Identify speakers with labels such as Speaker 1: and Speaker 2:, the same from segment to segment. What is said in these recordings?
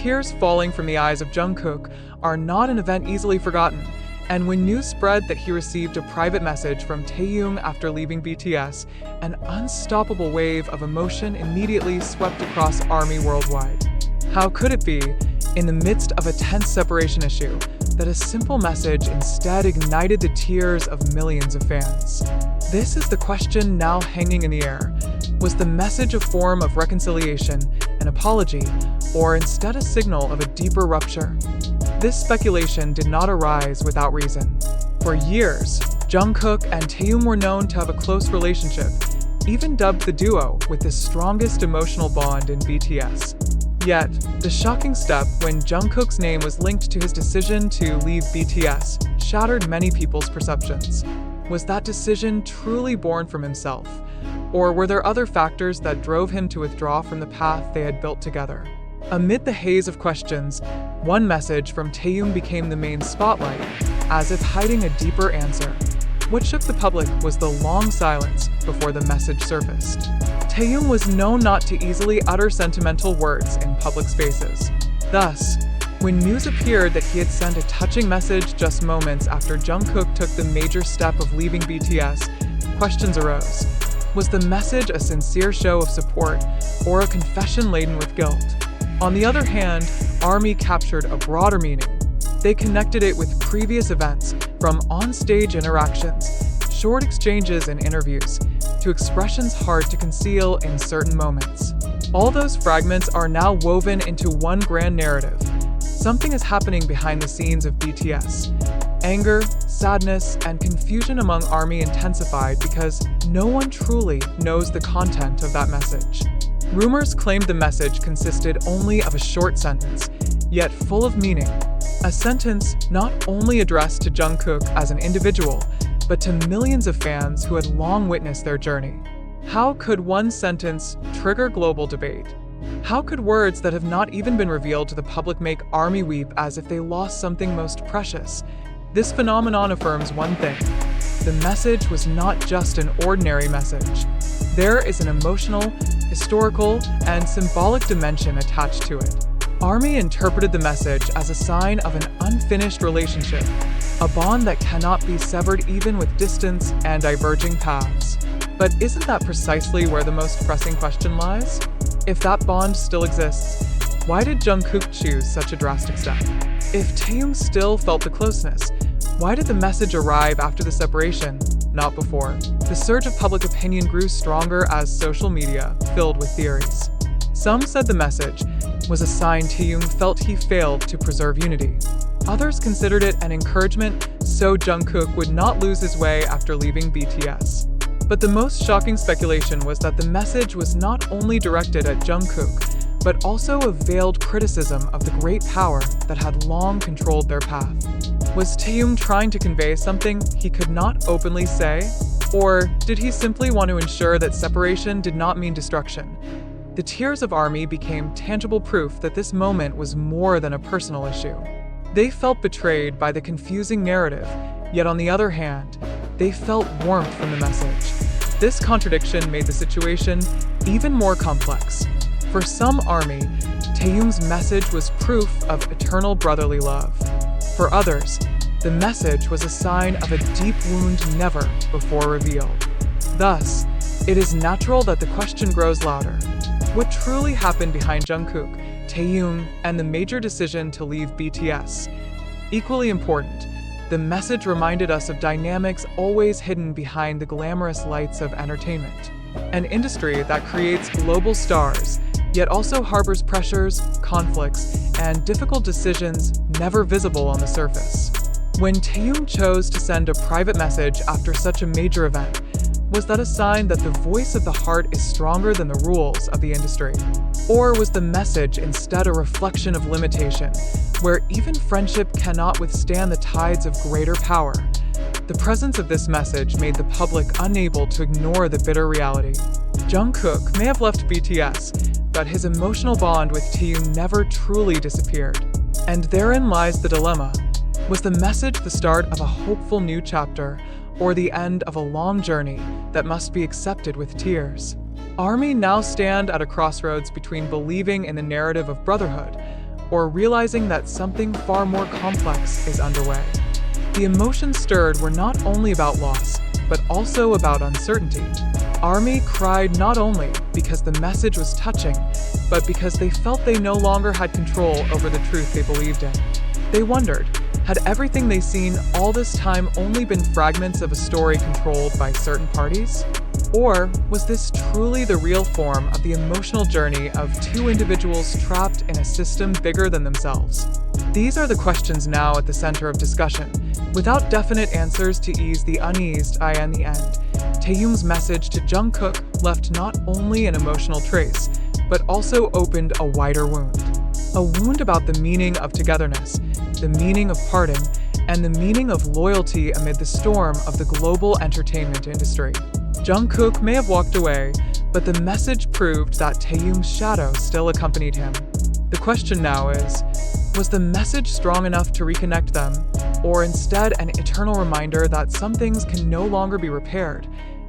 Speaker 1: tears falling from the eyes of Jungkook are not an event easily forgotten, and when news spread that he received a private message from Taehyung after leaving BTS, an unstoppable wave of emotion immediately swept across ARMY worldwide. How could it be, in the midst of a tense separation issue, that a simple message instead ignited the tears of millions of fans? This is the question now hanging in the air. Was the message a form of reconciliation, an apology, or instead a signal of a deeper rupture? This speculation did not arise without reason. For years, Jungkook and Taehyung were known to have a close relationship, even dubbed the duo with the strongest emotional bond in BTS. Yet, the shocking step when Jungkook's name was linked to his decision to leave BTS shattered many people's perceptions. Was that decision truly born from himself? Or were there other factors that drove him to withdraw from the path they had built together? Amid the haze of questions, one message from Taehyung became the main spotlight, as if hiding a deeper answer. What shook the public was the long silence before the message surfaced. Taehyung was known not to easily utter sentimental words in public spaces. Thus, when news appeared that he had sent a touching message just moments after Jungkook took the major step of leaving BTS, questions arose. Was the message a sincere show of support, or a confession laden with guilt? On the other hand, ARMY captured a broader meaning. They connected it with previous events, from on-stage interactions, short exchanges and interviews, to expressions hard to conceal in certain moments. All those fragments are now woven into one grand narrative. Something is happening behind the scenes of BTS. Anger, sadness, and confusion among ARMY intensified because no one truly knows the content of that message. Rumors claimed the message consisted only of a short sentence, yet full of meaning. A sentence not only addressed to Jungkook as an individual, but to millions of fans who had long witnessed their journey. How could one sentence trigger global debate? How could words that have not even been revealed to the public make ARMY weep as if they lost something most precious? This phenomenon affirms one thing: the message was not just an ordinary message. There is an emotional, historical, and symbolic dimension attached to it. ARMY interpreted the message as a sign of an unfinished relationship, a bond that cannot be severed even with distance and diverging paths. But isn't that precisely where the most pressing question lies? If that bond still exists, why did Jungkook choose such a drastic step? If Taehyung still felt the closeness, why did the message arrive after the separation, not before? The surge of public opinion grew stronger as social media filled with theories. Some said the message was a sign Taehyung felt he failed to preserve unity. Others considered it an encouragement so Jungkook would not lose his way after leaving BTS. But the most shocking speculation was that the message was not only directed at Jungkook, but also a veiled criticism of the great power that had long controlled their path. Was Taehyung trying to convey something he could not openly say? Or did he simply want to ensure that separation did not mean destruction? The tears of ARMY became tangible proof that this moment was more than a personal issue. They felt betrayed by the confusing narrative, yet on the other hand, they felt warmth from the message. This contradiction made the situation even more complex. For some ARMY, Taehyung's message was proof of eternal brotherly love. For others, the message was a sign of a deep wound never before revealed. Thus, it is natural that the question grows louder. What truly happened behind Jungkook, Taehyung, and the major decision to leave BTS? Equally important, the message reminded us of dynamics always hidden behind the glamorous lights of entertainment. An industry that creates global stars, yet also harbors pressures, conflicts, and difficult decisions never visible on the surface. When Taehyung chose to send a private message after such a major event, was that a sign that the voice of the heart is stronger than the rules of the industry? Or was the message instead a reflection of limitation, where even friendship cannot withstand the tides of greater power? The presence of this message made the public unable to ignore the bitter reality. Jungkook may have left BTS, but his emotional bond with Taehyung never truly disappeared. And therein lies the dilemma. Was the message the start of a hopeful new chapter, or the end of a long journey that must be accepted with tears? ARMY now stand at a crossroads between believing in the narrative of brotherhood, or realizing that something far more complex is underway. The emotions stirred were not only about loss, but also about uncertainty. ARMY cried not only because the message was touching, but because they felt they no longer had control over the truth they believed in. They wondered, had everything they'd seen all this time only been fragments of a story controlled by certain parties? Or was this truly the real form of the emotional journey of two individuals trapped in a system bigger than themselves? These are the questions now at the center of discussion. Without definite answers to ease the uneased in the end, Taehyung's message to Jungkook left not only an emotional trace, but also opened a wider wound. A wound about the meaning of togetherness, the meaning of parting, and the meaning of loyalty amid the storm of the global entertainment industry. Jungkook may have walked away, but the message proved that Taehyung's shadow still accompanied him. The question now is, was the message strong enough to reconnect them, or instead an eternal reminder that some things can no longer be repaired?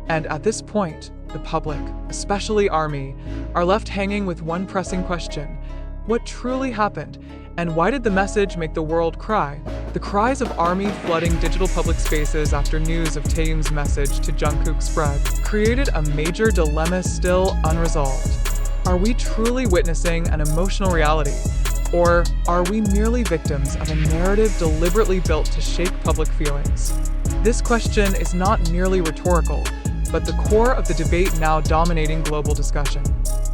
Speaker 1: And at this point, the public, especially ARMY, are left hanging with one pressing question: what truly happened, and why did the message make the world cry? The cries of ARMY flooding digital public spaces after news of Taehyung's message to Jungkook spread created a major dilemma still unresolved. Are we truly witnessing an emotional reality, or are we merely victims of a narrative deliberately built to shake public feelings? This question is not merely rhetorical, but the core of the debate now dominating global discussion.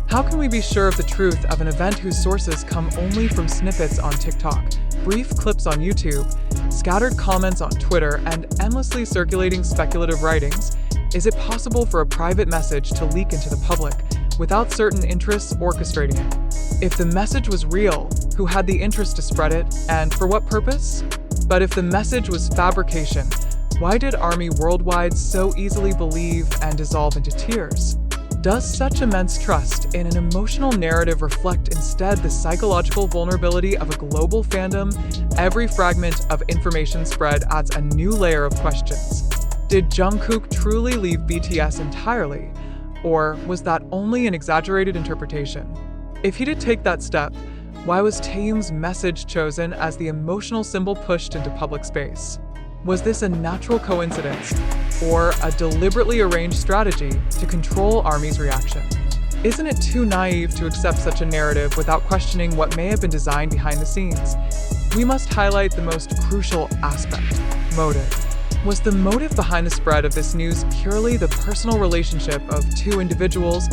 Speaker 1: How can we be sure of the truth of an event whose sources come only from snippets on TikTok, brief clips on YouTube, scattered comments on Twitter, and endlessly circulating speculative writings? Is it possible for a private message to leak into the public without certain interests orchestrating it? If the message was real, who had the interest to spread it, and for what purpose? But if the message was fabrication, why did ARMY worldwide so easily believe and dissolve into tears? Does such immense trust in an emotional narrative reflect instead the psychological vulnerability of a global fandom? Every fragment of information spread adds a new layer of questions. Did Jungkook truly leave BTS entirely, or was that only an exaggerated interpretation? If he did take that step, why was Taehyung's message chosen as the emotional symbol pushed into public space? Was this a natural coincidence, or a deliberately arranged strategy to control ARMY's reaction? Isn't it too naive to accept such a narrative without questioning what may have been designed behind the scenes? We must highlight the most crucial aspect: motive. Was the motive behind the spread of this news purely the personal relationship of two individuals,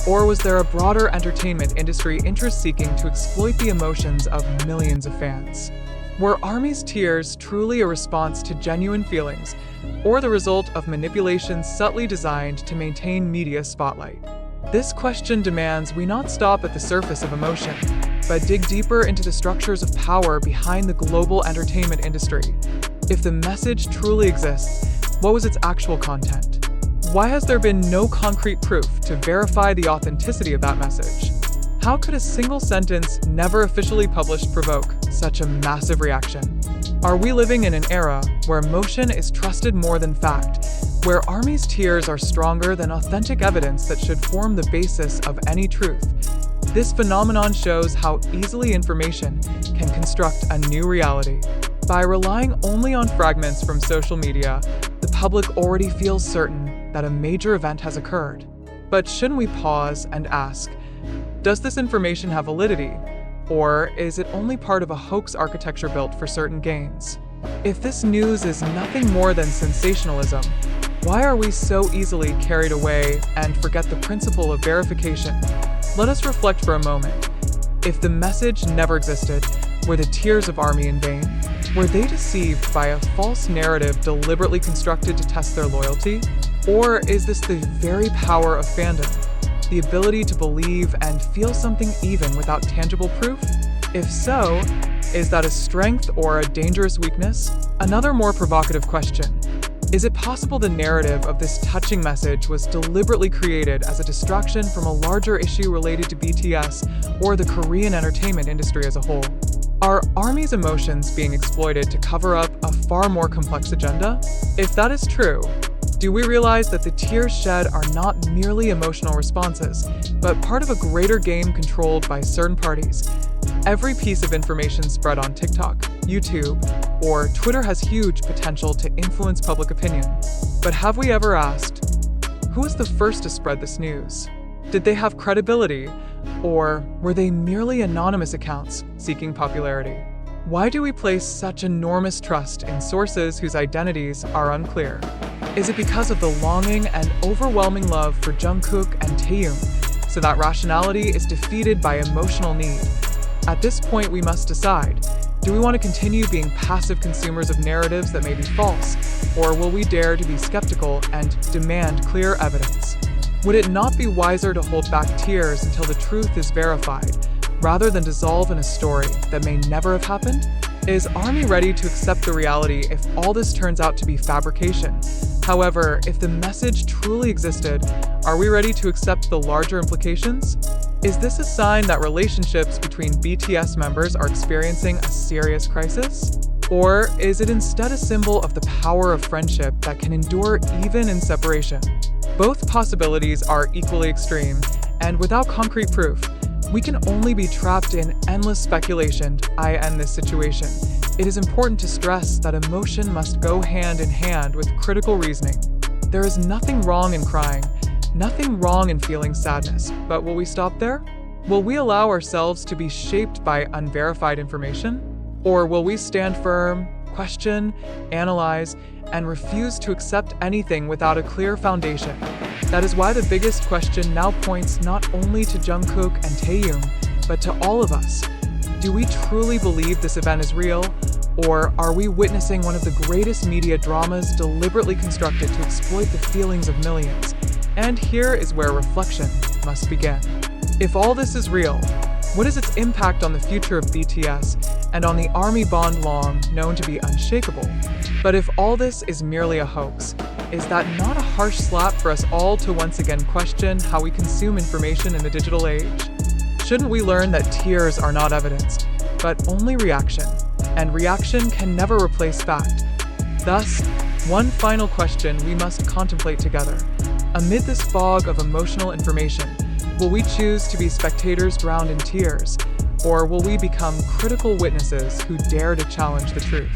Speaker 1: or was there a broader entertainment industry interest seeking to exploit the emotions of millions of fans? Were ARMY's tears truly a response to genuine feelings, or the result of manipulation subtly designed to maintain media spotlight? This question demands we not stop at the surface of emotion, but dig deeper into the structures of power behind the global entertainment industry. If the message truly exists, what was its actual content? Why has there been no concrete proof to verify the authenticity of that message? How could a single sentence never officially published provoke such a massive reaction? Are we living in an era where emotion is trusted more than fact, where ARMY's tears are stronger than authentic evidence that should form the basis of any truth? This phenomenon shows how easily information can construct a new reality. By relying only on fragments from social media, the public already feels certain that a major event has occurred. But shouldn't we pause and ask, does this information have validity, or is it only part of a hoax architecture built for certain gains? If this news is nothing more than sensationalism, why are we so easily carried away and forget the principle of verification? Let us reflect for a moment. If the message never existed, were the tears of ARMY in vain? Were they deceived by a false narrative deliberately constructed to test their loyalty? Or is this the very power of fandom? The ability to believe and feel something even without tangible proof? If so, is that a strength or a dangerous weakness? Another more provocative question: is it possible the narrative of this touching message was deliberately created as a distraction from a larger issue related to BTS or the Korean entertainment industry as a whole? Are ARMY's emotions being exploited to cover up a far more complex agenda? If that is true, do we realize that the tears shed are not merely emotional responses, but part of a greater game controlled by certain parties? Every piece of information spread on TikTok, YouTube, or Twitter has huge potential to influence public opinion. But have we ever asked, who was the first to spread this news? Did they have credibility, or were they merely anonymous accounts seeking popularity? Why do we place such enormous trust in sources whose identities are unclear? Is it because of the longing and overwhelming love for Jungkook and Taehyung, so that rationality is defeated by emotional need? At this point, we must decide, do we want to continue being passive consumers of narratives that may be false, or will we dare to be skeptical and demand clear evidence? Would it not be wiser to hold back tears until the truth is verified, rather than dissolve in a story that may never have happened? Is ARMY ready to accept the reality if all this turns out to be fabrication? However, if the message truly existed, are we ready to accept the larger implications? Is this a sign that relationships between BTS members are experiencing a serious crisis? Or is it instead a symbol of the power of friendship that can endure even in separation? Both possibilities are equally extreme, and without concrete proof, we can only be trapped in endless speculation. I end this situation. It is important to stress that emotion must go hand in hand with critical reasoning. There is nothing wrong in crying, nothing wrong in feeling sadness, but will we stop there? Will we allow ourselves to be shaped by unverified information? Or will we stand firm, question, analyze, and refuse to accept anything without a clear foundation? That is why the biggest question now points not only to Jungkook and Taehyung, but to all of us. Do we truly believe this event is real? Or are we witnessing one of the greatest media dramas deliberately constructed to exploit the feelings of millions? And here is where reflection must begin. If all this is real, what is its impact on the future of BTS and on the ARMY bond long known to be unshakable? But if all this is merely a hoax, is that not a harsh slap for us all to once again question how we consume information in the digital age? Shouldn't we learn that tears are not evidence, but only reaction, and reaction can never replace fact? Thus, one final question we must contemplate together. Amid this fog of emotional information, will we choose to be spectators drowned in tears, or will we become critical witnesses who dare to challenge the truth?